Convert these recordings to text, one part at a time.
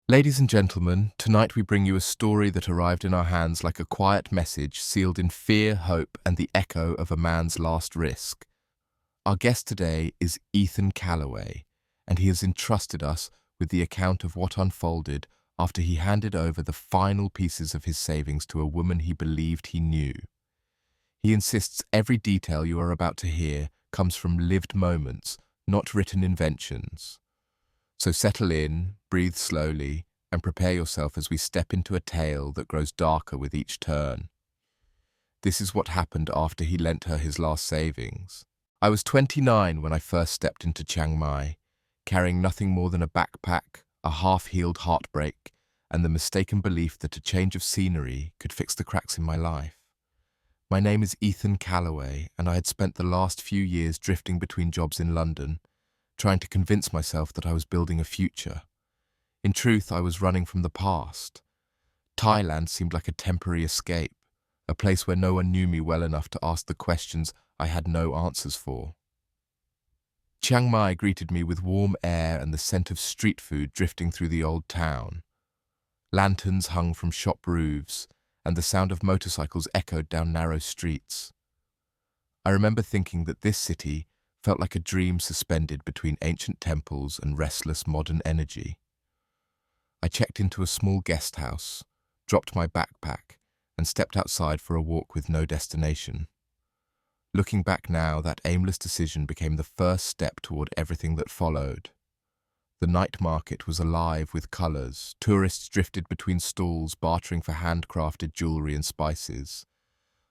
Ladies and gentlemen, tonight we bring you a story that arrived in our hands like a quiet message sealed in fear, hope, and the echo of a man's last risk. Our guest today is Ethan Calloway, and he has entrusted us with the account of what unfolded after he handed over the final pieces of his savings to a woman he believed he knew. He insists every detail you are about to hear comes from lived moments, not written inventions. So settle in, breathe slowly, and prepare yourself as we step into a tale that grows darker with each turn. This is what happened after he lent her his last savings. I was 29 when I first stepped into Chiang Mai, carrying nothing more than a backpack, a half-healed heartbreak, and the mistaken belief that a change of scenery could fix the cracks in my life. My name is Ethan Calloway, and I had spent the last few years drifting between jobs in London, trying to convince myself that I was building a future. In truth, I was running from the past. Thailand seemed like a temporary escape, a place where no one knew me well enough to ask the questions I had no answers for. Chiang Mai greeted me with warm air and the scent of street food drifting through the old town. Lanterns hung from shop roofs, and the sound of motorcycles echoed down narrow streets. I remember thinking that this city felt like a dream suspended between ancient temples and restless modern energy. I checked into a small guest house, dropped my backpack, and stepped outside for a walk with no destination. Looking back now, that aimless decision became the first step toward everything that followed. The night market was alive with colours. Tourists drifted between stalls, bartering for handcrafted jewellery and spices.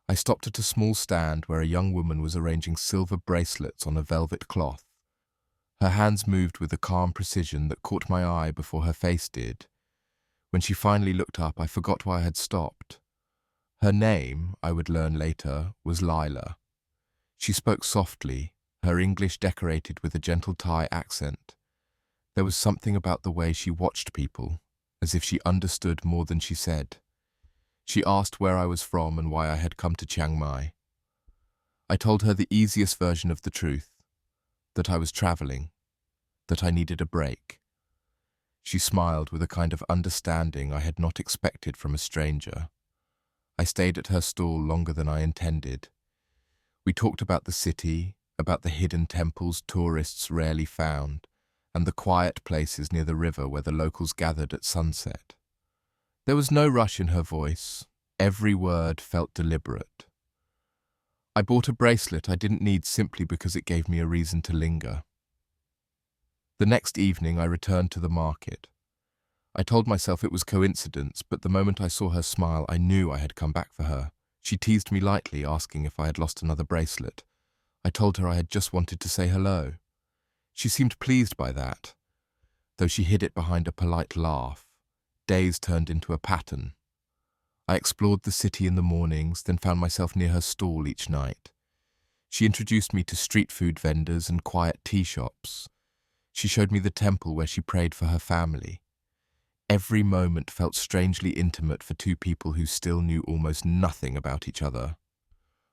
I stopped at a small stand where a young woman was arranging silver bracelets on a velvet cloth. Her hands moved with a calm precision that caught my eye before her face did. When she finally looked up, I forgot why I had stopped. Her name, I would learn later, was Lila. She spoke softly, her English decorated with a gentle Thai accent. There was something about the way she watched people, as if she understood more than she said. She asked where I was from and why I had come to Chiang Mai. I told her the easiest version of the truth, that I was travelling, that I needed a break. She smiled with a kind of understanding I had not expected from a stranger. I stayed at her stall longer than I intended. We talked about the city, about the hidden temples tourists rarely found, and the quiet places near the river where the locals gathered at sunset. There was no rush in her voice. Every word felt deliberate. I bought a bracelet I didn't need simply because it gave me a reason to linger. The next evening I returned to the market. I told myself it was coincidence, but the moment I saw her smile, I knew I had come back for her. She teased me lightly, asking if I had lost another bracelet. I told her I had just wanted to say hello. She seemed pleased by that, though she hid it behind a polite laugh. Days turned into a pattern. I explored the city in the mornings, then found myself near her stall each night. She introduced me to street food vendors and quiet tea shops. She showed me the temple where she prayed for her family. Every moment felt strangely intimate for two people who still knew almost nothing about each other.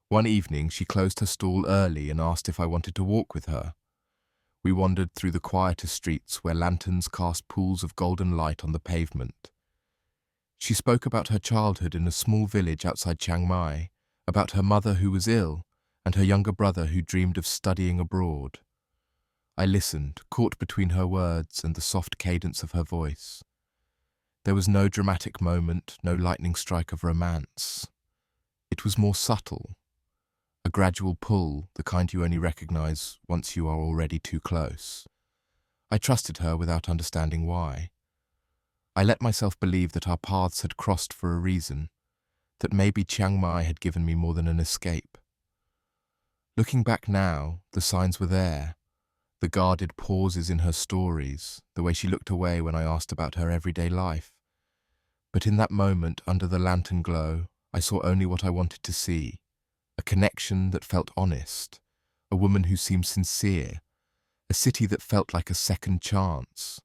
One evening, she closed her stall early and asked if I wanted to walk with her. We wandered through the quieter streets where lanterns cast pools of golden light on the pavement. She spoke about her childhood in a small village outside Chiang Mai, about her mother who was ill, and her younger brother who dreamed of studying abroad. I listened, caught between her words and the soft cadence of her voice. There was no dramatic moment, no lightning strike of romance. It was more subtle, a gradual pull, the kind you only recognize once you are already too close. I trusted her without understanding why. I let myself believe that our paths had crossed for a reason, that maybe Chiang Mai had given me more than an escape. Looking back now, the signs were there, the guarded pauses in her stories, the way she looked away when I asked about her everyday life. But in that moment, under the lantern glow, I saw only what I wanted to see. A connection that felt honest, a woman who seemed sincere, a city that felt like a second chance.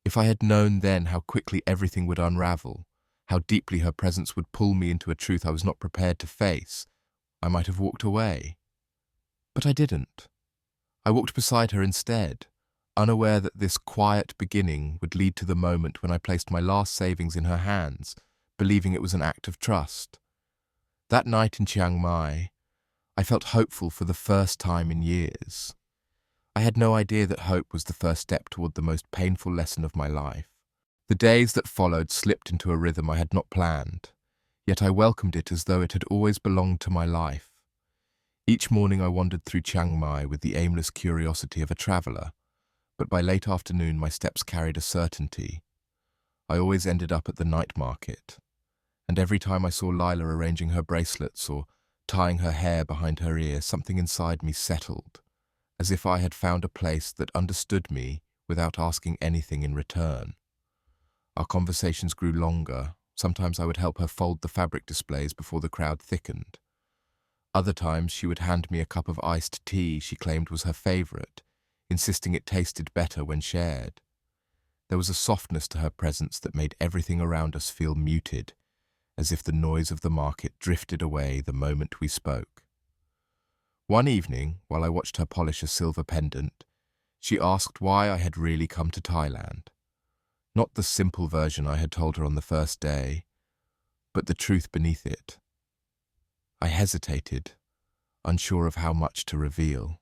If I had known then how quickly everything would unravel, how deeply her presence would pull me into a truth I was not prepared to face, I might have walked away. But I didn't. I walked beside her instead, unaware that this quiet beginning would lead to the moment when I placed my last savings in her hands, believing it was an act of trust. That night in Chiang Mai, I felt hopeful for the first time in years. I had no idea that hope was the first step toward the most painful lesson of my life. The days that followed slipped into a rhythm I had not planned, yet I welcomed it as though it had always belonged to my life. Each morning I wandered through Chiang Mai with the aimless curiosity of a traveller, but by late afternoon my steps carried a certainty. I always ended up at the night market, and every time I saw Lila arranging her bracelets or tying her hair behind her ear, something inside me settled, as if I had found a place that understood me without asking anything in return. Our conversations grew longer. Sometimes I would help her fold the fabric displays before the crowd thickened. Other times she would hand me a cup of iced tea she claimed was her favourite, insisting it tasted better when shared. There was a softness to her presence that made everything around us feel muted, as if the noise of the market drifted away the moment we spoke. One evening, while I watched her polish a silver pendant, she asked why I had really come to Thailand. Not the simple version I had told her on the first day, but the truth beneath it. I hesitated, unsure of how much to reveal.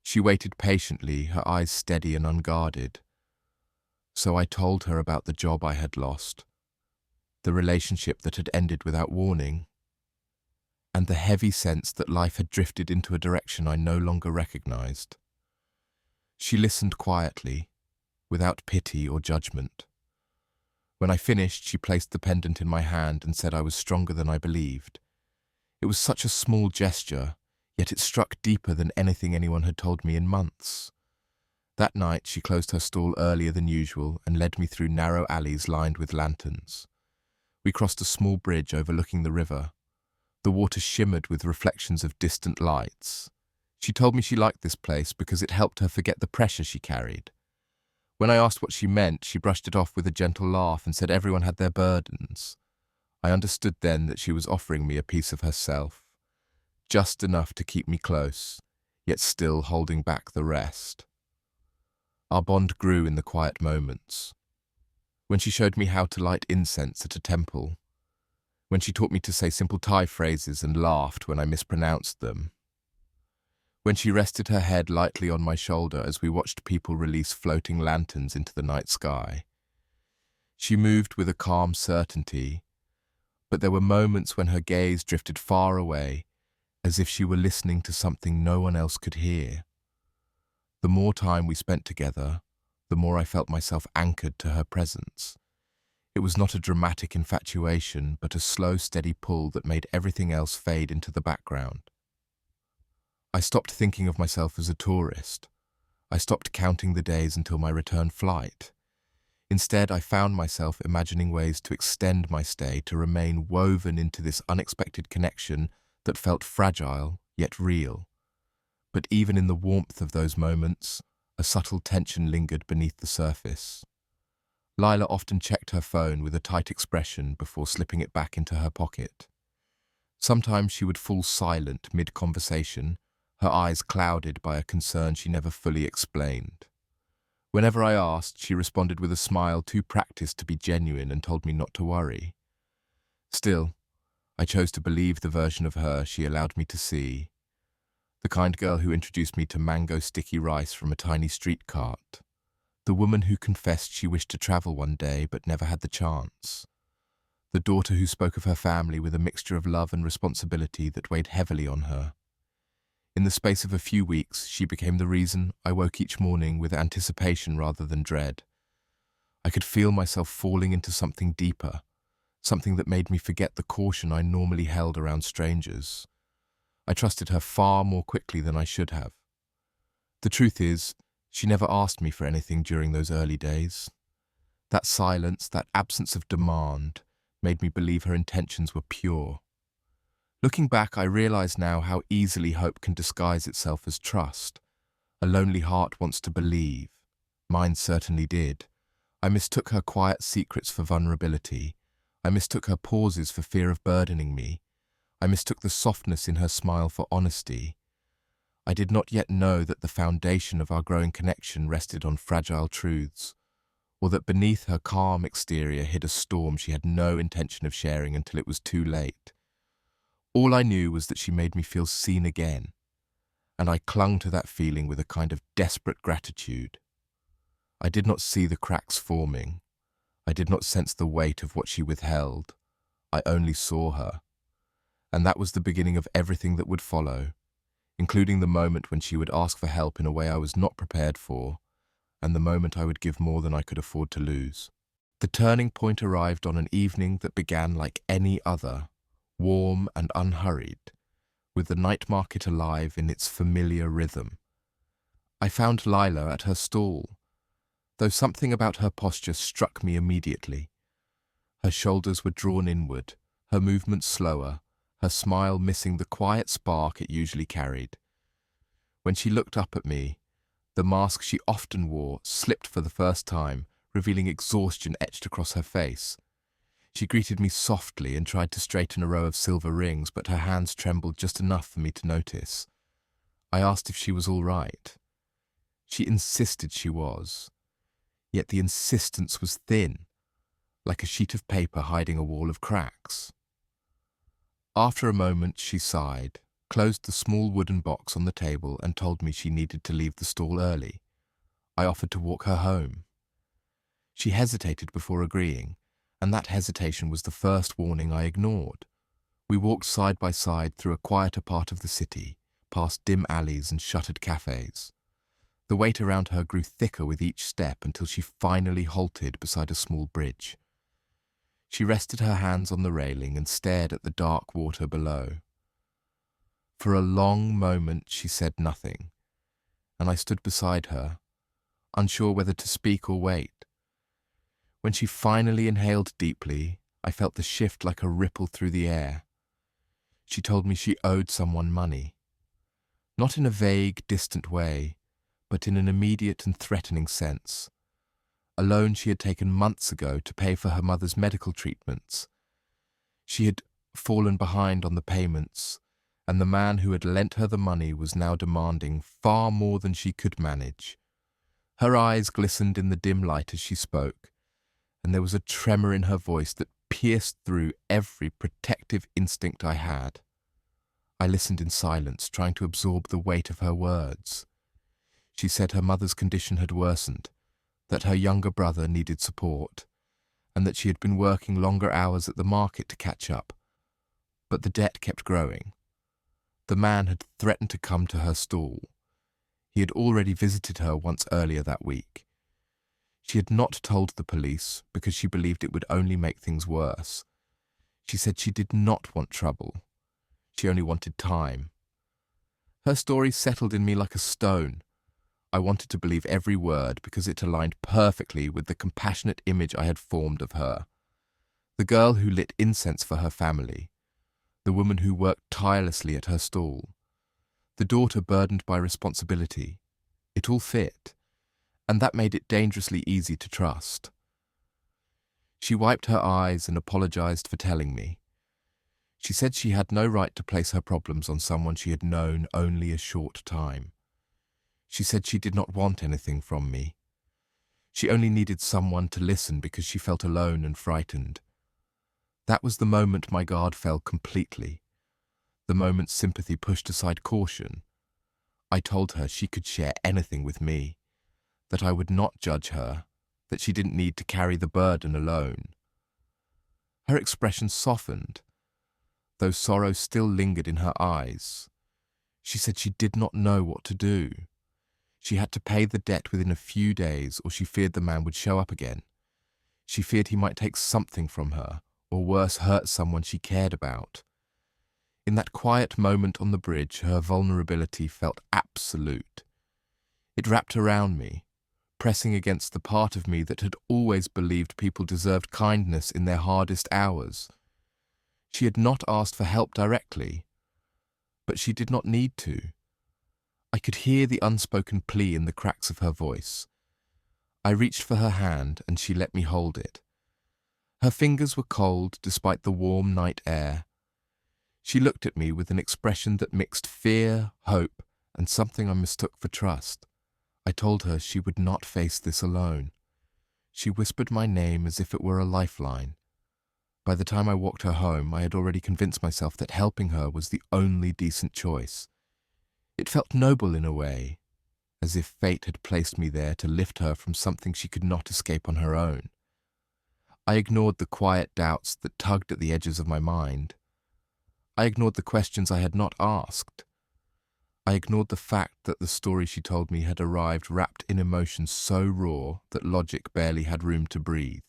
She waited patiently, her eyes steady and unguarded. So I told her about the job I had lost, the relationship that had ended without warning, and the heavy sense that life had drifted into a direction I no longer recognized. She listened quietly, without pity or judgment. When I finished, she placed the pendant in my hand and said I was stronger than I believed. It was such a small gesture, yet it struck deeper than anything anyone had told me in months. That night, she closed her stall earlier than usual and led me through narrow alleys lined with lanterns. We crossed a small bridge overlooking the river. The water shimmered with reflections of distant lights. She told me she liked this place because it helped her forget the pressure she carried. When I asked what she meant, she brushed it off with a gentle laugh and said everyone had their burdens. I understood then that she was offering me a piece of herself, just enough to keep me close, yet still holding back the rest. Our bond grew in the quiet moments. When she showed me how to light incense at a temple, when she taught me to say simple Thai phrases and laughed when I mispronounced them, when she rested her head lightly on my shoulder as we watched people release floating lanterns into the night sky. She moved with a calm certainty, but there were moments when her gaze drifted far away, as if she were listening to something no one else could hear. The more time we spent together, the more I felt myself anchored to her presence. It was not a dramatic infatuation, but a slow, steady pull that made everything else fade into the background. I stopped thinking of myself as a tourist. I stopped counting the days until my return flight. Instead, I found myself imagining ways to extend my stay, to remain woven into this unexpected connection that felt fragile yet real. But even in the warmth of those moments, a subtle tension lingered beneath the surface. Lila often checked her phone with a tight expression before slipping it back into her pocket. Sometimes she would fall silent mid-conversation, her eyes clouded by a concern she never fully explained. Whenever I asked, she responded with a smile too practiced to be genuine and told me not to worry. Still, I chose to believe the version of her she allowed me to see, the kind girl who introduced me to mango sticky rice from a tiny street cart, the woman who confessed she wished to travel one day but never had the chance, the daughter who spoke of her family with a mixture of love and responsibility that weighed heavily on her. In the space of a few weeks, she became the reason I woke each morning with anticipation rather than dread. I could feel myself falling into something deeper, something that made me forget the caution I normally held around strangers. I trusted her far more quickly than I should have. The truth is, she never asked me for anything during those early days. That silence, that absence of demand, made me believe her intentions were pure. Looking back, I realize now how easily hope can disguise itself as trust. A lonely heart wants to believe. Mine certainly did. I mistook her quiet secrets for vulnerability. I mistook her pauses for fear of burdening me. I mistook the softness in her smile for honesty. I did not yet know that the foundation of our growing connection rested on fragile truths, or that beneath her calm exterior hid a storm she had no intention of sharing until it was too late. All I knew was that she made me feel seen again, and I clung to that feeling with a kind of desperate gratitude. I did not see the cracks forming. I did not sense the weight of what she withheld. I only saw her. And that was the beginning of everything that would follow, including the moment when she would ask for help in a way I was not prepared for, and the moment I would give more than I could afford to lose. The turning point arrived on an evening that began like any other, warm and unhurried, with the night market alive in its familiar rhythm. I found Lila at her stall, though something about her posture struck me immediately. Her shoulders were drawn inward, her movements slower, her smile missing the quiet spark it usually carried. When she looked up at me, the mask she often wore slipped for the first time, revealing exhaustion etched across her face. She greeted me softly and tried to straighten a row of silver rings, but her hands trembled just enough for me to notice. I asked if she was all right. She insisted she was, yet the insistence was thin, like a sheet of paper hiding a wall of cracks. After a moment, she sighed, closed the small wooden box on the table, and told me she needed to leave the stall early. I offered to walk her home. She hesitated before agreeing, and that hesitation was the first warning I ignored. We walked side by side through a quieter part of the city, past dim alleys and shuttered cafes. The weight around her grew thicker with each step until she finally halted beside a small bridge. She rested her hands on the railing and stared at the dark water below. For a long moment she said nothing, and I stood beside her, unsure whether to speak or wait. When she finally inhaled deeply, I felt the shift like a ripple through the air. She told me she owed someone money. Not in a vague, distant way, but in an immediate and threatening sense. A loan she had taken months ago to pay for her mother's medical treatments. She had fallen behind on the payments, and the man who had lent her the money was now demanding far more than she could manage. Her eyes glistened in the dim light as she spoke, and there was a tremor in her voice that pierced through every protective instinct I had. I listened in silence, trying to absorb the weight of her words. She said her mother's condition had worsened, that her younger brother needed support, and that she had been working longer hours at the market to catch up. But the debt kept growing. The man had threatened to come to her stall. He had already visited her once earlier that week. She had not told the police because she believed it would only make things worse. She said she did not want trouble. She only wanted time. Her story settled in me like a stone. I wanted to believe every word because it aligned perfectly with the compassionate image I had formed of her. The girl who lit incense for her family. The woman who worked tirelessly at her stall. The daughter burdened by responsibility. It all fit, and that made it dangerously easy to trust. She wiped her eyes and apologized for telling me. She said she had no right to place her problems on someone she had known only a short time. She said she did not want anything from me. She only needed someone to listen because she felt alone and frightened. That was the moment my guard fell completely. The moment sympathy pushed aside caution. I told her she could share anything with me, that I would not judge her, that she didn't need to carry the burden alone. Her expression softened, though sorrow still lingered in her eyes. She said she did not know what to do. She had to pay the debt within a few days, or she feared the man would show up again. She feared he might take something from her, or worse, hurt someone she cared about. In that quiet moment on the bridge, her vulnerability felt absolute. It wrapped around me, pressing against the part of me that had always believed people deserved kindness in their hardest hours. She had not asked for help directly, but she did not need to. I could hear the unspoken plea in the cracks of her voice. I reached for her hand and she let me hold it. Her fingers were cold despite the warm night air. She looked at me with an expression that mixed fear, hope, and something I mistook for trust. I told her she would not face this alone. She whispered my name as if it were a lifeline. By the time I walked her home, I had already convinced myself that helping her was the only decent choice. It felt noble in a way, as if fate had placed me there to lift her from something she could not escape on her own. I ignored the quiet doubts that tugged at the edges of my mind. I ignored the questions I had not asked. I ignored the fact that the story she told me had arrived wrapped in emotions so raw that logic barely had room to breathe.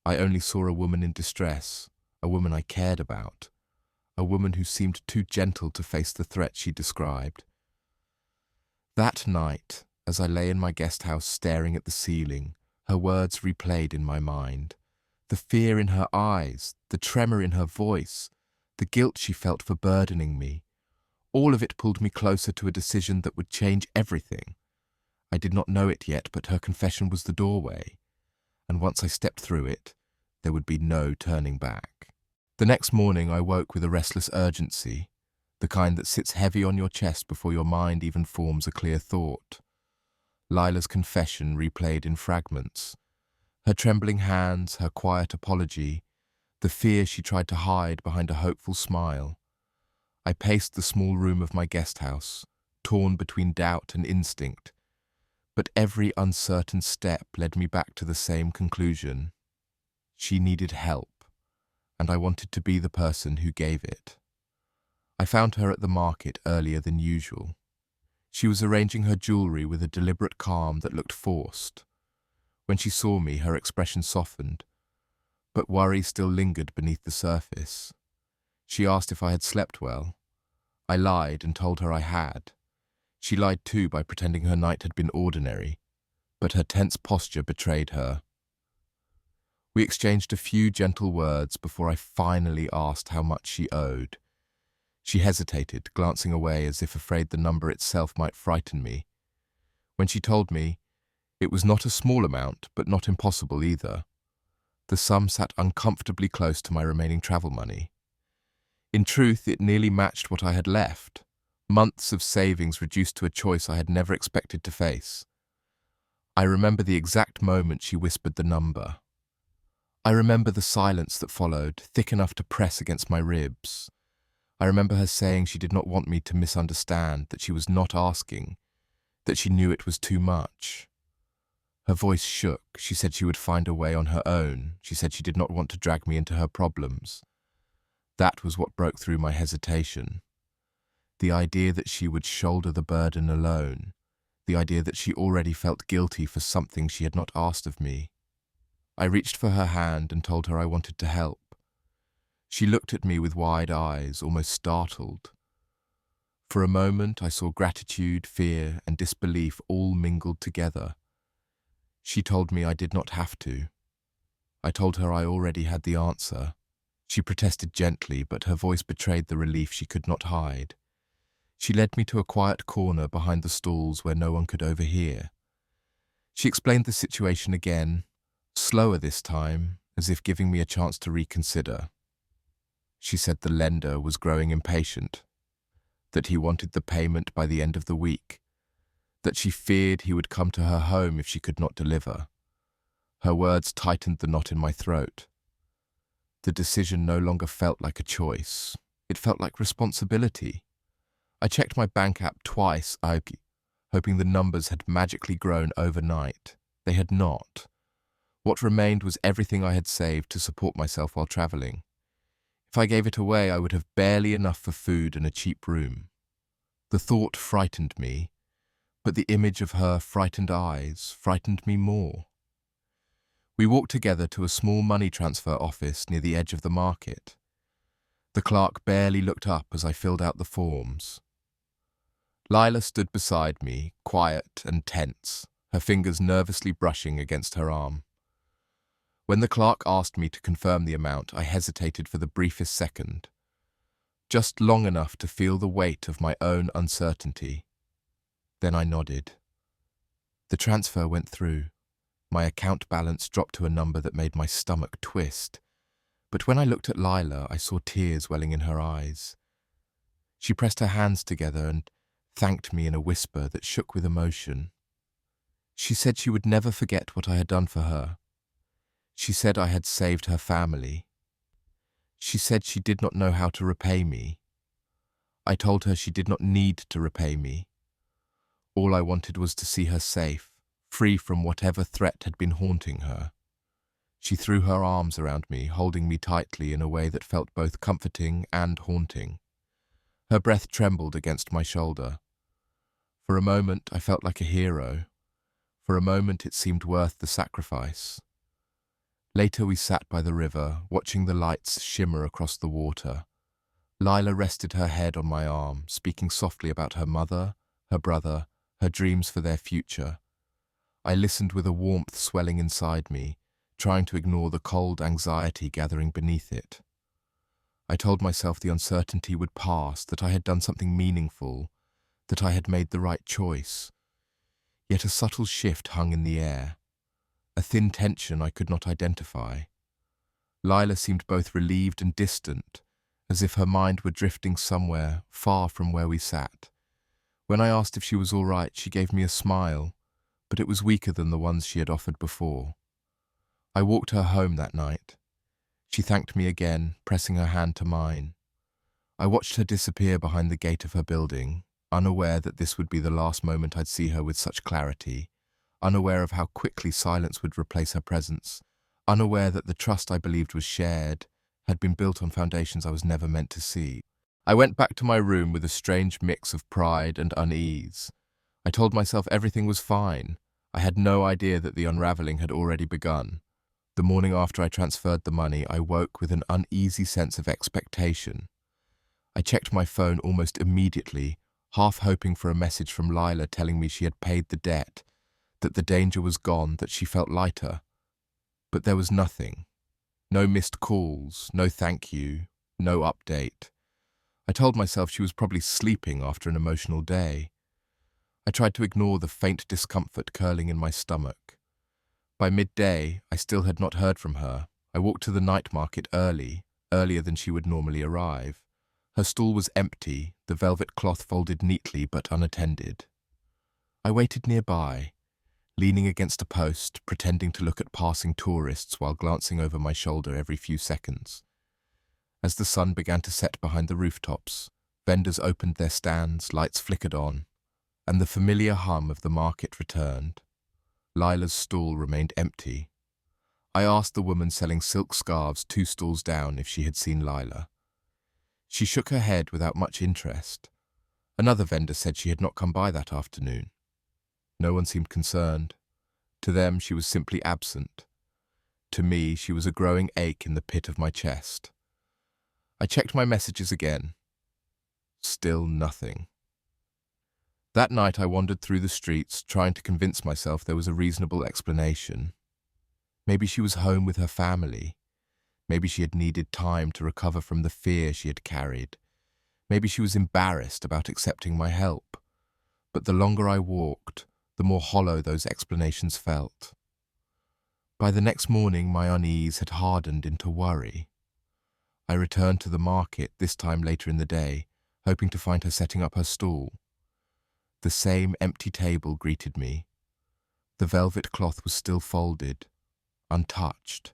I only saw a woman in distress, a woman I cared about, a woman who seemed too gentle to face the threat she described. That night, as I lay in my guest house staring at the ceiling, her words replayed in my mind. The fear in her eyes, the tremor in her voice, the guilt she felt for burdening me. All of it pulled me closer to a decision that would change everything. I did not know it yet, but her confession was the doorway, and once I stepped through it, there would be no turning back. The next morning I woke with a restless urgency, the kind that sits heavy on your chest before your mind even forms a clear thought. Lila's confession replayed in fragments. Her trembling hands, her quiet apology, the fear she tried to hide behind a hopeful smile. I paced the small room of my guest house, torn between doubt and instinct, but every uncertain step led me back to the same conclusion. She needed help, and I wanted to be the person who gave it. I found her at the market earlier than usual. She was arranging her jewelry with a deliberate calm that looked forced. When she saw me, her expression softened, but worry still lingered beneath the surface. She asked if I had slept well. I lied and told her I had. She lied too by pretending her night had been ordinary, but her tense posture betrayed her. We exchanged a few gentle words before I finally asked how much she owed. She hesitated, glancing away as if afraid the number itself might frighten me. When she told me, it was not a small amount, but not impossible either. The sum sat uncomfortably close to my remaining travel money. In truth, it nearly matched what I had left, months of savings reduced to a choice I had never expected to face. I remember the exact moment she whispered the number. I remember the silence that followed, thick enough to press against my ribs. I remember her saying she did not want me to misunderstand, that she was not asking, that she knew it was too much. Her voice shook. She said she would find a way on her own. She said she did not want to drag me into her problems. That was what broke through my hesitation. The idea that she would shoulder the burden alone. The idea that she already felt guilty for something she had not asked of me. I reached for her hand and told her I wanted to help. She looked at me with wide eyes, almost startled. For a moment I saw gratitude, fear, and disbelief all mingled together. She told me I did not have to. I told her I already had the answer. She protested gently, but her voice betrayed the relief she could not hide. She led me to a quiet corner behind the stalls where no one could overhear. She explained the situation again, slower this time, as if giving me a chance to reconsider. She said the lender was growing impatient, that he wanted the payment by the end of the week, that she feared he would come to her home if she could not deliver. Her words tightened the knot in my throat. The decision no longer felt like a choice. It felt like responsibility. I checked my bank app twice, hoping the numbers had magically grown overnight. They had not. What remained was everything I had saved to support myself while traveling. If I gave it away, I would have barely enough for food and a cheap room. The thought frightened me, but the image of her frightened eyes frightened me more. We walked together to a small money transfer office near the edge of the market. The clerk barely looked up as I filled out the forms. Lila stood beside me, quiet and tense, her fingers nervously brushing against her arm. When the clerk asked me to confirm the amount, I hesitated for the briefest second, just long enough to feel the weight of my own uncertainty. Then I nodded. The transfer went through. My account balance dropped to a number that made my stomach twist. But when I looked at Lila, I saw tears welling in her eyes. She pressed her hands together and thanked me in a whisper that shook with emotion. She said she would never forget what I had done for her. She said I had saved her family. She said she did not know how to repay me. I told her she did not need to repay me. All I wanted was to see her safe, free from whatever threat had been haunting her. She threw her arms around me, holding me tightly in a way that felt both comforting and haunting. Her breath trembled against my shoulder. For a moment, I felt like a hero. For a moment, it seemed worth the sacrifice. Later, we sat by the river, watching the lights shimmer across the water. Lila rested her head on my arm, speaking softly about her mother, her brother, her dreams for their future. I listened with a warmth swelling inside me, trying to ignore the cold anxiety gathering beneath it. I told myself the uncertainty would pass, that I had done something meaningful, that I had made the right choice. Yet a subtle shift hung in the air, a thin tension I could not identify. Lila seemed both relieved and distant, as if her mind were drifting somewhere far from where we sat. When I asked if she was all right, she gave me a smile, but it was weaker than the ones she had offered before. I walked her home that night. She thanked me again, pressing her hand to mine. I watched her disappear behind the gate of her building, unaware that this would be the last moment I'd see her with such clarity, unaware of how quickly silence would replace her presence, unaware that the trust I believed was shared had been built on foundations I was never meant to see. I went back to my room with a strange mix of pride and unease. I told myself everything was fine. I had no idea that the unraveling had already begun. The morning after I transferred the money, I woke with an uneasy sense of expectation. I checked my phone almost immediately, half hoping for a message from Lila telling me she had paid the debt, that the danger was gone, that she felt lighter. But there was nothing. No missed calls, no thank you, no update. I told myself she was probably sleeping after an emotional day. I tried to ignore the faint discomfort curling in my stomach. By midday, I still had not heard from her. I walked to the night market earlier than she would normally arrive. Her stall was empty, the velvet cloth folded neatly but unattended. I waited nearby, leaning against a post, pretending to look at passing tourists while glancing over my shoulder every few seconds. As the sun began to set behind the rooftops, vendors opened their stands, lights flickered on, and the familiar hum of the market returned. Lila's stall remained empty. I asked the woman selling silk scarves 2 stalls down if she had seen Lila. She shook her head without much interest. Another vendor said she had not come by that afternoon. No one seemed concerned. To them, she was simply absent. To me, she was a growing ache in the pit of my chest. I checked my messages again. Still nothing. That night I wandered through the streets, trying to convince myself there was a reasonable explanation. Maybe she was home with her family. Maybe she had needed time to recover from the fear she had carried. Maybe she was embarrassed about accepting my help. But the longer I walked, the more hollow those explanations felt. By the next morning, my unease had hardened into worry. I returned to the market, this time later in the day, hoping to find her setting up her stall. The same empty table greeted me. The velvet cloth was still folded, untouched.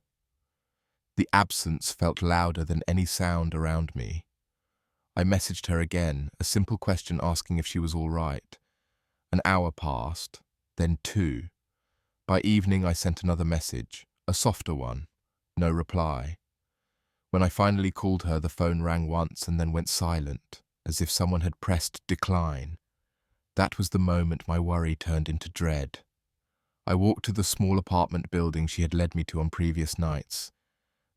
The absence felt louder than any sound around me. I messaged her again, a simple question asking if she was all right. An hour passed, then 2. By evening I sent another message, a softer one. No reply. When I finally called her, the phone rang once and then went silent, as if someone had pressed decline. That was the moment my worry turned into dread. I walked to the small apartment building she had led me to on previous nights.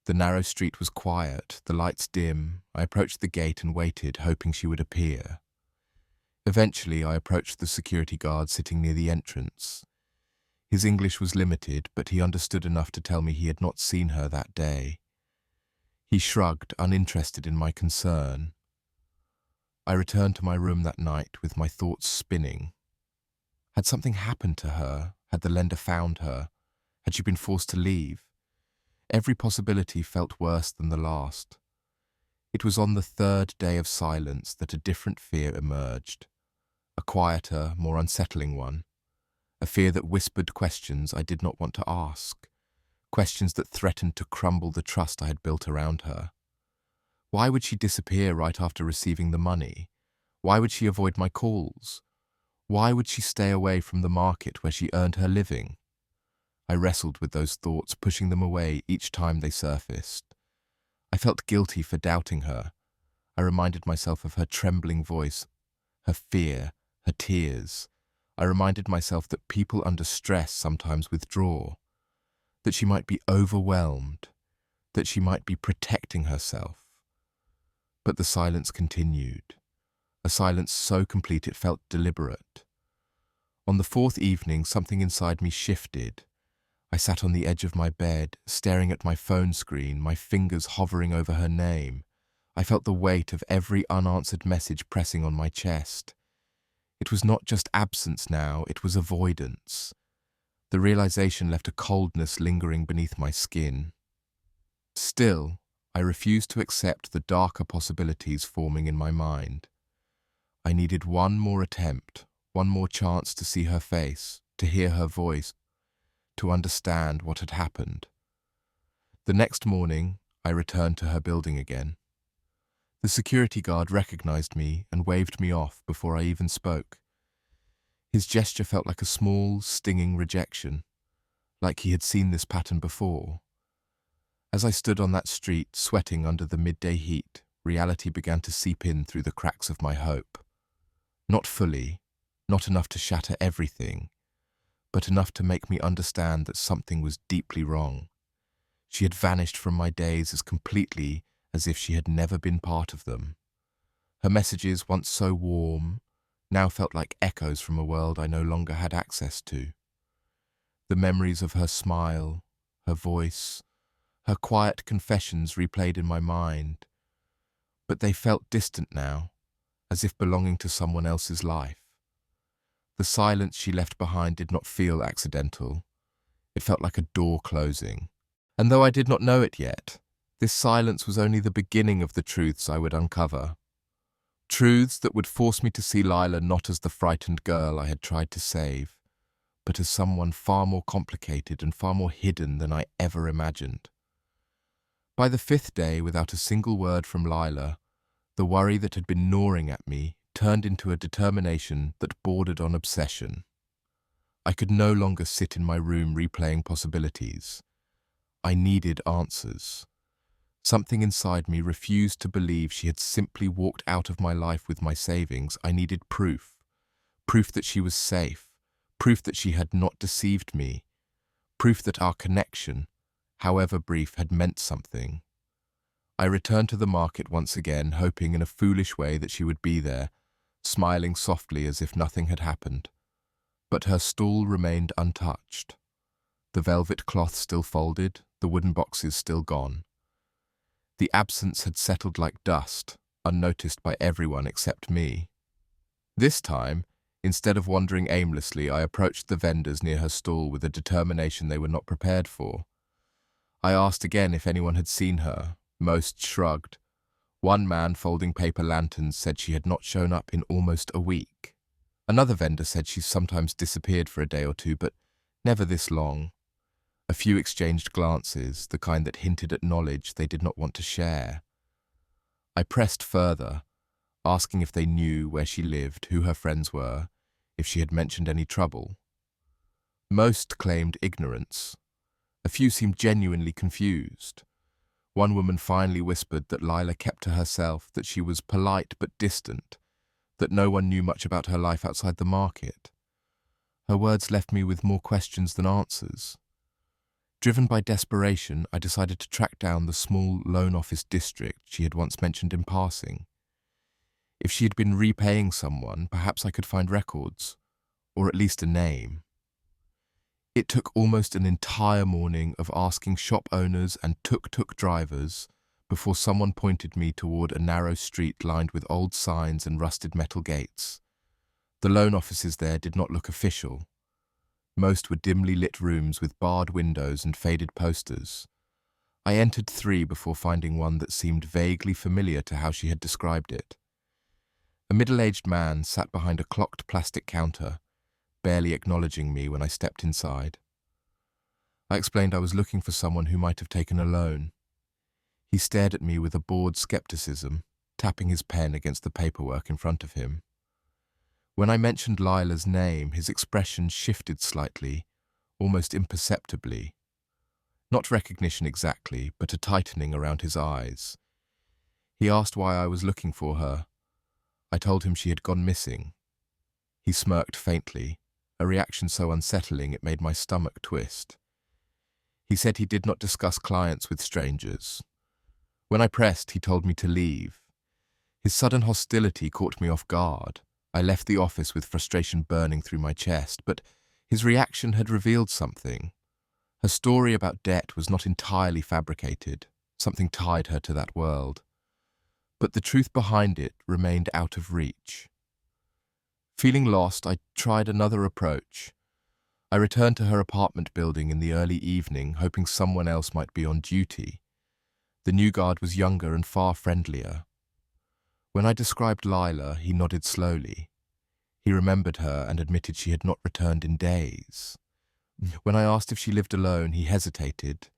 The narrow street was quiet, the lights dim. I approached the gate and waited, hoping she would appear. Eventually, I approached the security guard sitting near the entrance. His English was limited, but he understood enough to tell me he had not seen her that day. He shrugged, uninterested in my concern. I returned to my room that night with my thoughts spinning. Had something happened to her? Had the lender found her? Had she been forced to leave? Every possibility felt worse than the last. It was on the 3rd day of silence that a different fear emerged. a quieter, more unsettling one, a fear that whispered questions I did not want to ask, questions that threatened to crumble the trust I had built around her. Why would she disappear right after receiving the money? Why would she avoid my calls? Why would she stay away from the market where she earned her living? I wrestled with those thoughts, pushing them away each time they surfaced. I felt guilty for doubting her. I reminded myself of her trembling voice, her fear, her tears. I reminded myself that people under stress sometimes withdraw, that she might be overwhelmed, that she might be protecting herself. But the silence continued, a silence so complete it felt deliberate. On the fourth evening, something inside me shifted. I sat on the edge of my bed, staring at my phone screen, my fingers hovering over her name. I felt the weight of every unanswered message pressing on my chest. It was not just absence now, it was avoidance. The realization left a coldness lingering beneath my skin. Still, I refused to accept the darker possibilities forming in my mind. I needed one more attempt, one more chance to see her face, to hear her voice, to understand what had happened. The next morning, I returned to her building again. The security guard recognized me and waved me off before I even spoke. His gesture felt like a small, stinging rejection, like he had seen this pattern before. As I stood on that street, sweating under the midday heat, reality began to seep in through the cracks of my hope. Not fully, not enough to shatter everything, but enough to make me understand that something was deeply wrong. She had vanished from my days as completely as if she had never been part of them. Her messages, once so warm, now felt like echoes from a world I no longer had access to. The memories of her smile, her voice, her quiet confessions replayed in my mind, but they felt distant now, as if belonging to someone else's life. The silence she left behind did not feel accidental. It felt like a door closing. And though I did not know it yet, this silence was only the beginning of the truths I would uncover. Truths that would force me to see Lila not as the frightened girl I had tried to save, but as someone far more complicated and far more hidden than I ever imagined. By the fifth day, without a single word from Lila, the worry that had been gnawing at me turned into a determination that bordered on obsession. I could no longer sit in my room replaying possibilities. I needed answers. Something inside me refused to believe she had simply walked out of my life with my savings. I needed proof. Proof that she was safe. Proof that she had not deceived me. Proof that our connection, however brief, had meant something. I returned to the market once again, hoping in a foolish way that she would be there, smiling softly as if nothing had happened. But her stall remained untouched. The velvet cloth still folded, the wooden boxes still gone. The absence had settled like dust, unnoticed by everyone except me. This time, instead of wandering aimlessly, I approached the vendors near her stall with a determination they were not prepared for. I asked again if anyone had seen her. Most shrugged. One man folding paper lanterns said she had not shown up in almost a week. Another vendor said she sometimes disappeared for a day or two, but never this long. A few exchanged glances, the kind that hinted at knowledge they did not want to share. I pressed further, asking if they knew where she lived, who her friends were, if she had mentioned any trouble. Most claimed ignorance. A few seemed genuinely confused. One woman finally whispered that Lila kept to herself, that she was polite but distant, that no one knew much about her life outside the market. Her words left me with more questions than answers. Driven by desperation, I decided to track down the small loan office district she had once mentioned in passing. If she had been repaying someone, perhaps I could find records, or at least a name. It took almost an entire morning of asking shop owners and tuk-tuk drivers before someone pointed me toward a narrow street lined with old signs and rusted metal gates. The loan offices there did not look official. Most were dimly lit rooms with barred windows and faded posters. I entered 3 before finding one that seemed vaguely familiar to how she had described it. A middle-aged man sat behind a clocked plastic counter, barely acknowledging me when I stepped inside. I explained I was looking for someone who might have taken a loan. He stared at me with a bored skepticism, tapping his pen against the paperwork in front of him. When I mentioned Lila's name, his expression shifted slightly, almost imperceptibly. Not recognition exactly, but a tightening around his eyes. He asked why I was looking for her. I told him she had gone missing. He smirked faintly, a reaction so unsettling it made my stomach twist. He said he did not discuss clients with strangers. When I pressed, he told me to leave. His sudden hostility caught me off guard. I left the office with frustration burning through my chest, but his reaction had revealed something. Her story about debt was not entirely fabricated. Something tied her to that world. But the truth behind it remained out of reach. Feeling lost, I tried another approach. I returned to her apartment building in the early evening, hoping someone else might be on duty. The new guard was younger and far friendlier. When I described Lila, he nodded slowly. He remembered her and admitted she had not returned in days. When I asked if she lived alone, he hesitated,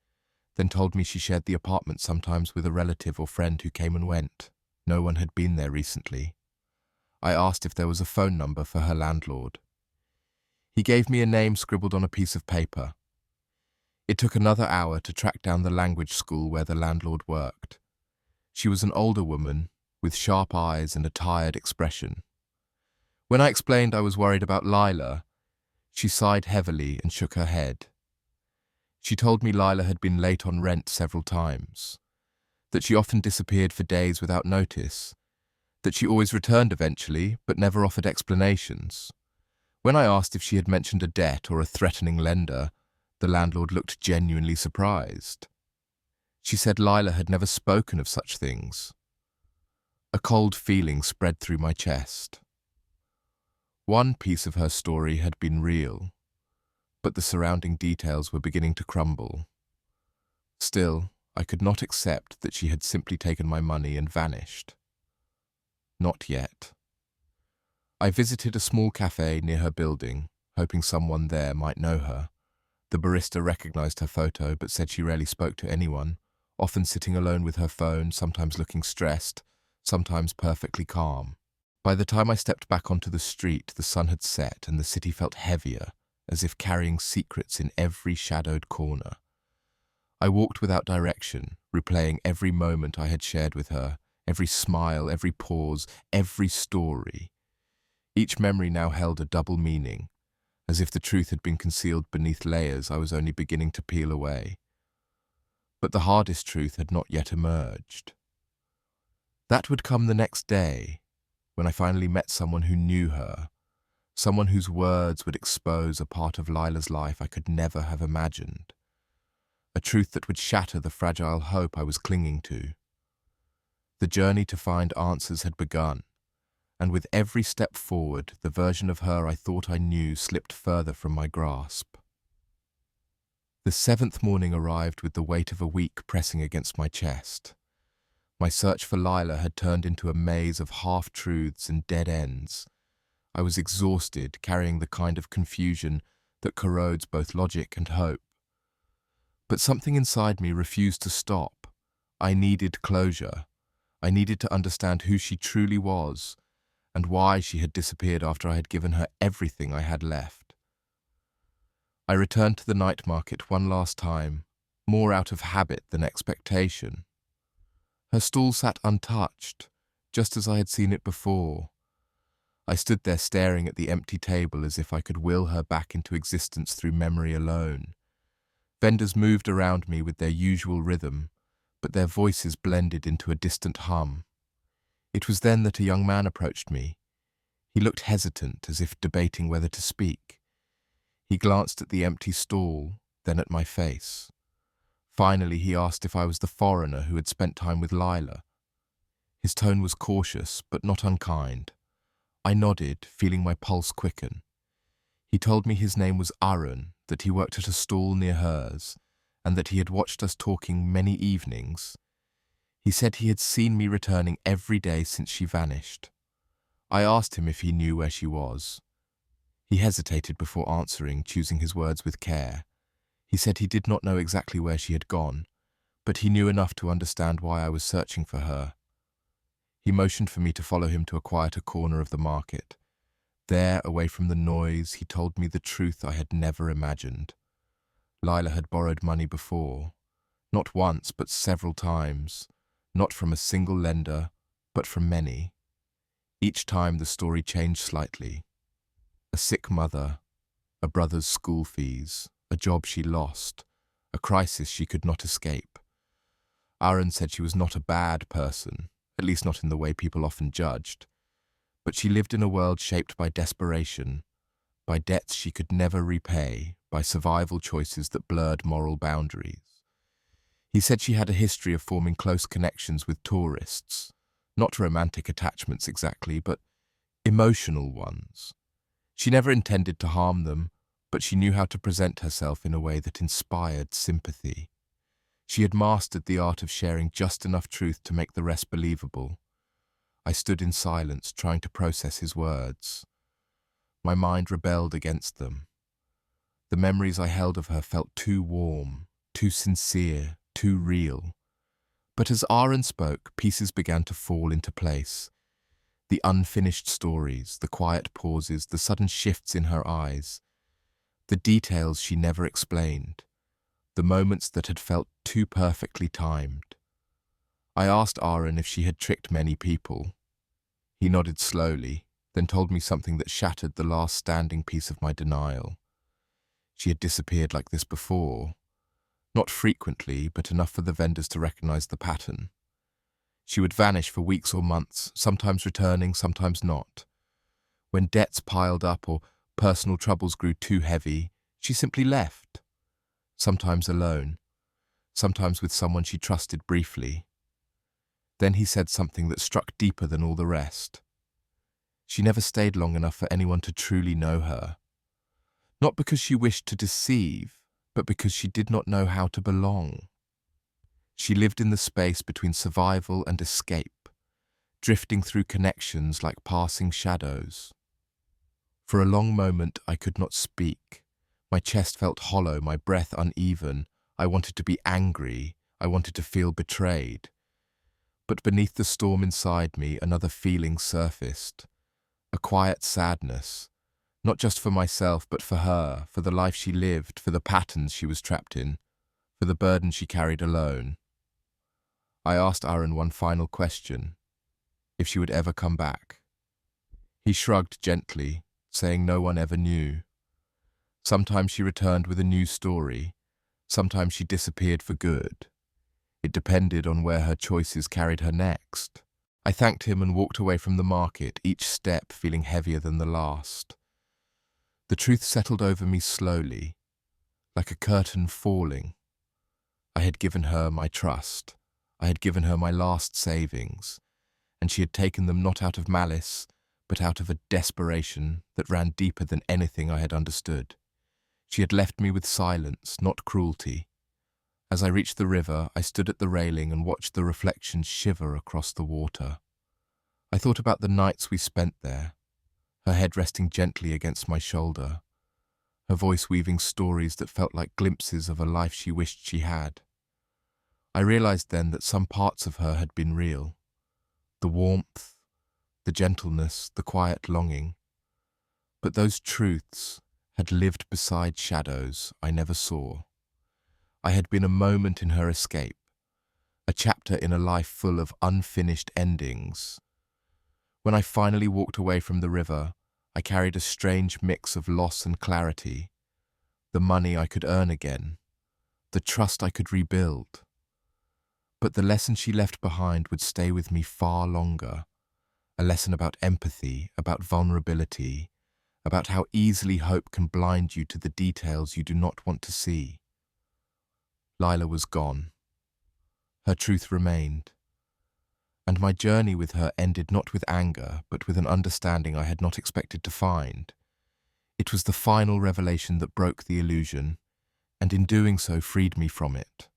then told me she shared the apartment sometimes with a relative or friend who came and went. No one had been there recently. I asked if there was a phone number for her landlord. He gave me a name scribbled on a piece of paper. It took another hour to track down the language school where the landlord worked. She was an older woman, with sharp eyes and a tired expression. When I explained I was worried about Lila, she sighed heavily and shook her head. She told me Lila had been late on rent several times, that she often disappeared for days without notice, that she always returned eventually but never offered explanations. When I asked if she had mentioned a debt or a threatening lender, the landlord looked genuinely surprised. She said Lila had never spoken of such things. A cold feeling spread through my chest. One piece of her story had been real, but the surrounding details were beginning to crumble. Still, I could not accept that she had simply taken my money and vanished. Not yet. I visited a small cafe near her building, hoping someone there might know her. The barista recognized her photo but said she rarely spoke to anyone, often sitting alone with her phone, sometimes looking stressed, sometimes perfectly calm. By the time I stepped back onto the street, the sun had set and the city felt heavier, as if carrying secrets in every shadowed corner. I walked without direction, replaying every moment I had shared with her, every smile, every pause, every story. Each memory now held a double meaning, as if the truth had been concealed beneath layers I was only beginning to peel away. But the hardest truth had not yet emerged. That would come the next day, when I finally met someone who knew her, someone whose words would expose a part of Lila's life I could never have imagined, a truth that would shatter the fragile hope I was clinging to. The journey to find answers had begun, and with every step forward, the version of her I thought I knew slipped further from my grasp. The 7th morning arrived with the weight of a week pressing against my chest. My search for Lila had turned into a maze of half-truths and dead ends. I was exhausted, carrying the kind of confusion that corrodes both logic and hope. But something inside me refused to stop. I needed closure. I needed to understand who she truly was, and why she had disappeared after I had given her everything I had left. I returned to the night market one last time, more out of habit than expectation. Her stall sat untouched, just as I had seen it before. I stood there staring at the empty table as if I could will her back into existence through memory alone. Vendors moved around me with their usual rhythm, but their voices blended into a distant hum. It was then that a young man approached me. He looked hesitant, as if debating whether to speak. He glanced at the empty stall, then at my face. Finally, he asked if I was the foreigner who had spent time with Lila. His tone was cautious, but not unkind. I nodded, feeling my pulse quicken. He told me his name was Arun, that he worked at a stall near hers, and that he had watched us talking many evenings. He said he had seen me returning every day since she vanished. I asked him if he knew where she was. He hesitated before answering, choosing his words with care. He said he did not know exactly where she had gone, but he knew enough to understand why I was searching for her. He motioned for me to follow him to a quieter corner of the market. There, away from the noise, he told me the truth I had never imagined. Lila had borrowed money before, not once but several times, not from a single lender, but from many. Each time the story changed slightly. A sick mother, a brother's school fees, a job she lost, a crisis she could not escape. Aaron said she was not a bad person, at least not in the way people often judged, but she lived in a world shaped by desperation, by debts she could never repay, by survival choices that blurred moral boundaries. He said she had a history of forming close connections with tourists, not romantic attachments exactly, but emotional ones. She never intended to harm them, but she knew how to present herself in a way that inspired sympathy. She had mastered the art of sharing just enough truth to make the rest believable. I stood in silence, trying to process his words. My mind rebelled against them. The memories I held of her felt too warm, too sincere, too real. But as Aaron spoke, pieces began to fall into place. The unfinished stories, the quiet pauses, the sudden shifts in her eyes, the details she never explained, the moments that had felt too perfectly timed. I asked Aaron if she had tricked many people. He nodded slowly, then told me something that shattered the last standing piece of my denial. She had disappeared like this before. Not frequently, but enough for the vendors to recognize the pattern. She would vanish for weeks or months, sometimes returning, sometimes not. When debts piled up or personal troubles grew too heavy, she simply left. Sometimes alone, sometimes with someone she trusted briefly. Then he said something that struck deeper than all the rest. She never stayed long enough for anyone to truly know her. Not because she wished to deceive, but because she did not know how to belong. She lived in the space between survival and escape, drifting through connections like passing shadows. For a long moment I could not speak. My chest felt hollow, my breath uneven. I wanted to be angry. I wanted to feel betrayed. But beneath the storm inside me, another feeling surfaced. A quiet sadness. Not just for myself, but for her, for the life she lived, for the patterns she was trapped in, for the burden she carried alone. I asked Aaron one final question, if she would ever come back. He shrugged gently, saying no one ever knew. Sometimes she returned with a new story, sometimes she disappeared for good. It depended on where her choices carried her next. I thanked him and walked away from the market, each step feeling heavier than the last. The truth settled over me slowly, like a curtain falling. I had given her my trust. I had given her my last savings, and she had taken them not out of malice, but out of a desperation that ran deeper than anything I had understood. She had left me with silence, not cruelty. As I reached the river, I stood at the railing and watched the reflections shiver across the water. I thought about the nights we spent there, her head resting gently against my shoulder, her voice weaving stories that felt like glimpses of a life she wished she had. I realized then that some parts of her had been real. The warmth, the gentleness, the quiet longing. But those truths had lived beside shadows I never saw. I had been a moment in her escape, a chapter in a life full of unfinished endings. When I finally walked away from the river, I carried a strange mix of loss and clarity, the money I could earn again, the trust I could rebuild. But the lesson she left behind would stay with me far longer, a lesson about empathy, about vulnerability, about how easily hope can blind you to the details you do not want to see. Lila was gone. Her truth remained. And my journey with her ended not with anger, but with an understanding I had not expected to find. It was the final revelation that broke the illusion, and in doing so freed me from it.